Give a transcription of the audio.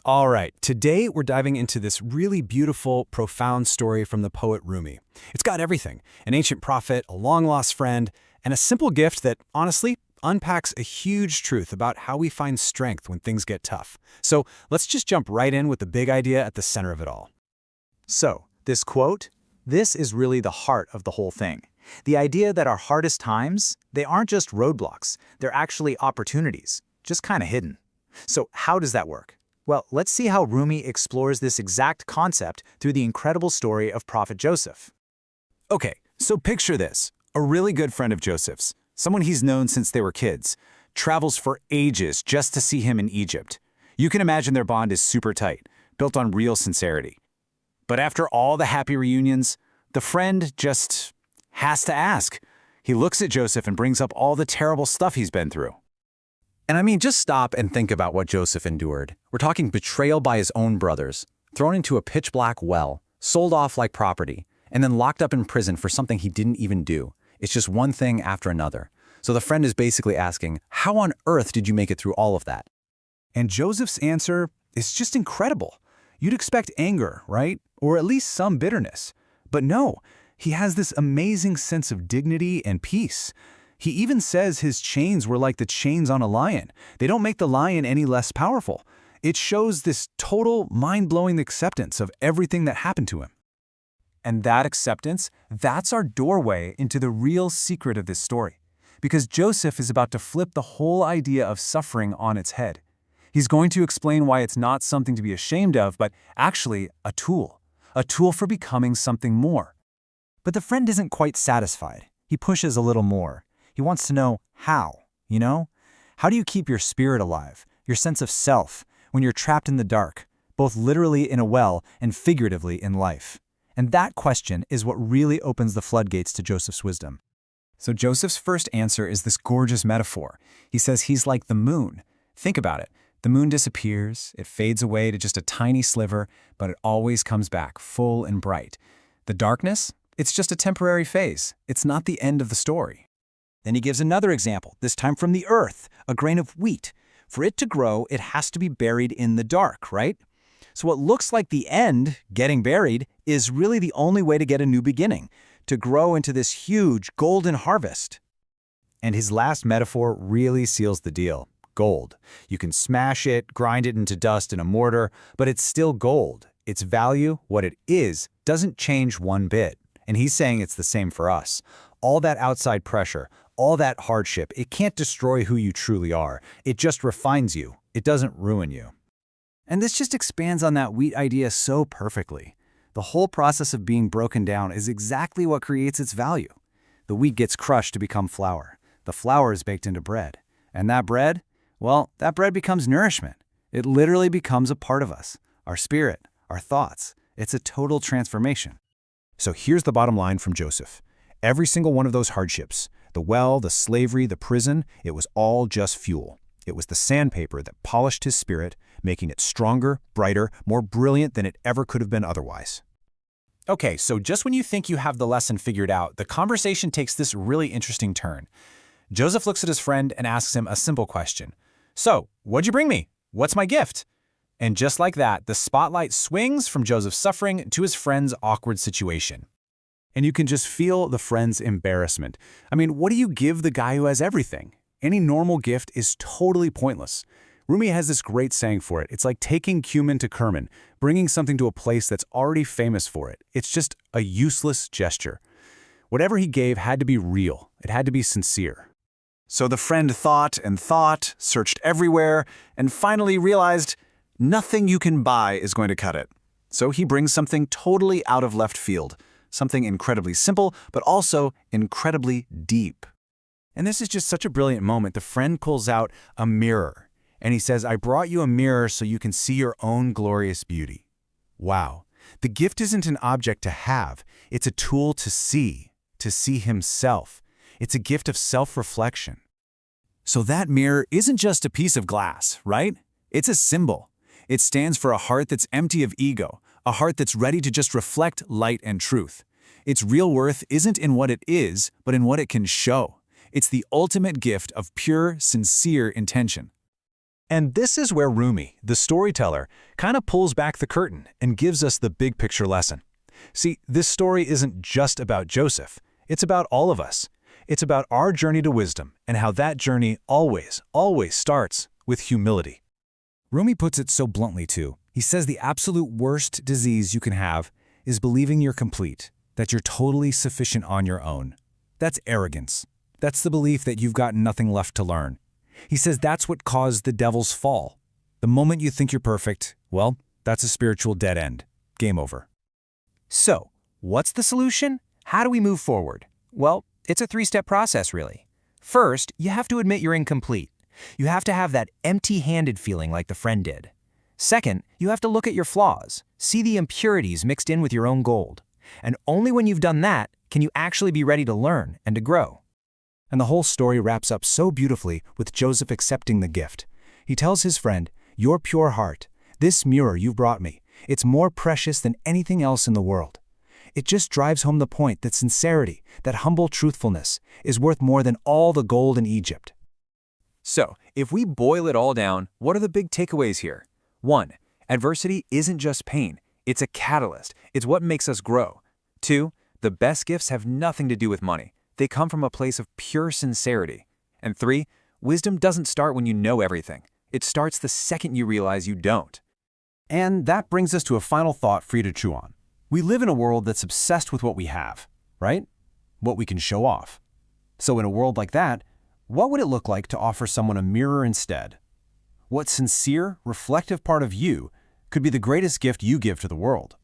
All right, today we're diving into this really beautiful, profound story from the poet Rumi. It's got everything: an ancient prophet, a long-lost friend, and a simple gift that, honestly, unpacks a huge truth about how we find strength when things get tough. So let's just jump right in with the big idea at the center of it all. So, this quote, this is really the heart of the whole thing. The idea that our hardest times, they aren't just roadblocks, they're actually opportunities, just kind of hidden. So how does that work? Well, let's see how Rumi explores this exact concept through the incredible story of Prophet Joseph. Okay, so picture this. A really good friend of Joseph's, someone he's known since they were kids, travels for ages just to see him in Egypt. You can imagine their bond is super tight, built on real sincerity. But after all the happy reunions, the friend just has to ask. He looks at Joseph and brings up all the terrible stuff he's been through. And I mean, just stop and think about what Joseph endured. We're talking betrayal by his own brothers, thrown into a pitch-black well, sold off like property, and then locked up in prison for something he didn't even do. It's just one thing after another. So the friend is basically asking, how on earth did you make it through all of that? And Joseph's answer is just incredible. You'd expect anger, right? Or at least some bitterness. But no, he has this amazing sense of dignity and peace. He even says his chains were like the chains on a lion. They don't make the lion any less powerful. It shows this total, mind-blowing acceptance of everything that happened to him. And that acceptance, that's our doorway into the real secret of this story. Because Joseph is about to flip the whole idea of suffering on its head. He's going to explain why it's not something to be ashamed of, but actually a tool for becoming something more. But the friend isn't quite satisfied. He pushes a little more. He wants to know how, How do you keep your spirit alive, your sense of self, when you're trapped in the dark, both literally in a well and figuratively in life? And that question is what really opens the floodgates to Joseph's wisdom. So Joseph's first answer is this gorgeous metaphor. He says he's like the moon. Think about it. The moon disappears, it fades away to just a tiny sliver, but it always comes back, full and bright. The darkness? It's just a temporary phase. It's not the end of the story. Then he gives another example, this time from the earth, a grain of wheat. For it to grow, it has to be buried in the dark, right? So what looks like the end, getting buried, is really the only way to get a new beginning, to grow into this huge golden harvest. And his last metaphor really seals the deal. Gold. You can smash it, grind it into dust in a mortar, but it's still gold. Its value, what it is, doesn't change one bit. And he's saying it's the same for us. All that outside pressure, all that hardship, it can't destroy who you truly are. It just refines you. It doesn't ruin you. And this just expands on that wheat idea so perfectly. The whole process of being broken down is exactly what creates its value. The wheat gets crushed to become flour. The flour is baked into bread. And that bread? Well, that bread becomes nourishment. It literally becomes a part of us, our spirit, our thoughts. It's a total transformation. So here's the bottom line from Joseph. Every single one of those hardships, the well, the slavery, the prison, it was all just fuel. It was the sandpaper that polished his spirit, making it stronger, brighter, more brilliant than it ever could have been otherwise. Okay, so just when you think you have the lesson figured out, the conversation takes this really interesting turn. Joseph looks at his friend and asks him a simple question. So, what'd you bring me? What's my gift? And just like that, the spotlight swings from Joseph's suffering to his friend's awkward situation. And you can just feel the friend's embarrassment. I mean, what do you give the guy who has everything? Any normal gift is totally pointless. Rumi has this great saying for it. It's like taking cumin to Kerman, bringing something to a place that's already famous for it. It's just a useless gesture. Whatever he gave had to be real. It had to be sincere. So the friend thought and thought, searched everywhere, and finally realized nothing you can buy is going to cut it. So he brings something totally out of left field, something incredibly simple, but also incredibly deep. And this is just such a brilliant moment. The friend pulls out a mirror, and he says, I brought you a mirror so you can see your own glorious beauty. Wow. The gift isn't an object to have. It's a tool to see himself. It's a gift of self-reflection. So that mirror isn't just a piece of glass, right? It's a symbol. It stands for a heart that's empty of ego, a heart that's ready to just reflect light and truth. Its real worth isn't in what it is, but in what it can show. It's the ultimate gift of pure, sincere intention. And this is where Rumi, the storyteller, kind of pulls back the curtain and gives us the big picture lesson. See, this story isn't just about Joseph. It's about all of us. It's about our journey to wisdom and how that journey always starts with humility. Rumi puts it so bluntly, too. He says the absolute worst disease you can have is believing you're complete, that you're totally sufficient on your own. That's arrogance. That's the belief that you've got nothing left to learn. He says that's what caused the devil's fall. The moment you think you're perfect, well, that's a spiritual dead end. Game over. So, what's the solution? How do we move forward? Well, it's a three-step process, really. First, you have to admit you're incomplete. You have to have that empty-handed feeling like the friend did. Second, you have to look at your flaws, see the impurities mixed in with your own gold. And only when you've done that can you actually be ready to learn and to grow. And the whole story wraps up so beautifully with Joseph accepting the gift. He tells his friend, "Your pure heart, this mirror you've brought me, it's more precious than anything else in the world." It just drives home the point that sincerity, that humble truthfulness, is worth more than all the gold in Egypt. So, if we boil it all down, what are the big takeaways here? 1. Adversity isn't just pain. It's a catalyst. It's what makes us grow. 2. The best gifts have nothing to do with money. They come from a place of pure sincerity. And 3. Wisdom doesn't start when you know everything. It starts the second you realize you don't. And that brings us to a final thought for you to chew on. We live in a world that's obsessed with what we have, right? What we can show off. So in a world like that, what would it look like to offer someone a mirror instead? What sincere, reflective part of you could be the greatest gift you give to the world?